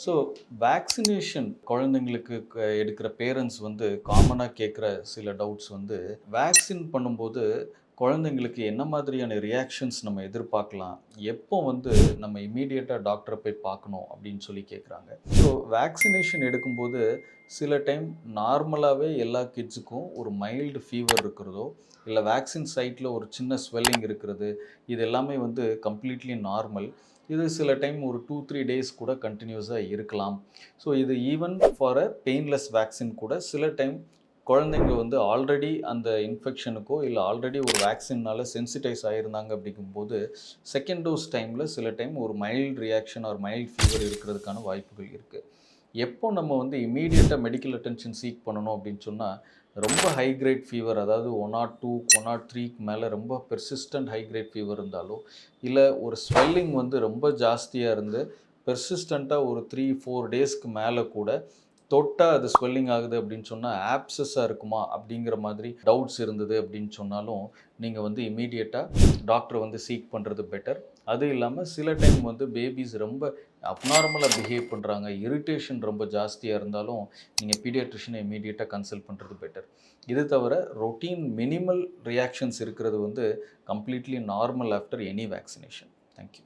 So vaccination குழந்தைங்களுக்கு எடுக்கிற parents வந்து காமனாக கேட்குற சில டவுட்ஸ் வந்து வேக்சின் பண்ணும்போது குழந்தைங்களுக்கு என்ன மாதிரியான ரியாக்ஷன்ஸ் நம்ம எதிர்பார்க்கலாம், எப்போ வந்து நம்ம இம்மீடியட்டாக டாக்டரை போய் பார்க்கணும் அப்படின்னு சொல்லி கேட்குறாங்க. ஸோ வேக்சினேஷன் எடுக்கும்போது சில டைம் நார்மலாகவே எல்லா கிட்ஸுக்கும் ஒரு மைல்டு ஃபீவர் இருக்கிறதோ, இல்லை வேக்சின் சைட்டில் ஒரு சின்ன ஸ்வெல்லிங் இருக்கிறது, இது எல்லாமே வந்து கம்ப்ளீட்லி நார்மல். இது சில டைம் ஒரு 2-3 டேஸ் கூட கண்டினியூஸாக இருக்கலாம். ஸோ இது even for a painless vaccine கூட சில டைம் குழந்தைங்க வந்து ஆல்ரெடி அந்த இன்ஃபெக்ஷனுக்கோ இல்லை ஆல்ரெடி ஒரு வேக்சின்னால சென்சிடைஸ் ஆகியிருந்தாங்க அப்படிங்கும்போது செகண்ட் டோஸ் டைமில் சில டைம் ஒரு மைல்டு ரியாக்ஷன் ஒரு மைல்டு ஃபீவர் இருக்கிறதுக்கான வாய்ப்புகள் இருக்குது. எப்போ நம்ம வந்து இம்மீடியட்டாக மெடிக்கல் அட்டென்ஷன் சீக் பண்ணணும் அப்படின்னு சொன்னால், ரொம்ப ஹை கிரேட் ஃபீவர், அதாவது 102 103க்கு மேலே ரொம்ப பெர்சிஸ்டன்ட் ஹை கிரேட் ஃபீவர் இருந்தாலோ, இல்லை ஒரு ஸ்வெல்லிங் வந்து ரொம்ப ஜாஸ்தியாக இருந்து பெர்சிஸ்டண்ட்டாக ஒரு 3-4 டேஸ்க்கு மேலே கூட தொட்டா அது ஸ்வெல்லிங் ஆகுது அப்படின்னு சொன்னால் ஆப்சஸாக இருக்குமா அப்படிங்கிற மாதிரி டவுட்ஸ் இருந்தது அப்படின்னு சொன்னாலும், நீங்கள் வந்து இம்மீடியட்டாக டாக்டரை வந்து சீக் பண்ணுறது பெட்டர். அது இல்லாமல் சில டைம் வந்து பேபிஸ் ரொம்ப அப்நார்மலாக பிஹேவ் பண்ணுறாங்க, இரிட்டேஷன் ரொம்ப ஜாஸ்தியாக இருந்தாலும் நீங்கள் பீடியாட்ரிஷனை இம்மீடியட்டாக கன்சல்ட் பண்ணுறது பெட்டர். இது தவிர ரொட்டீன் மினிமல் ரியாக்ஷன்ஸ் இருக்கிறது வந்து completely normal after any vaccination. Thank you.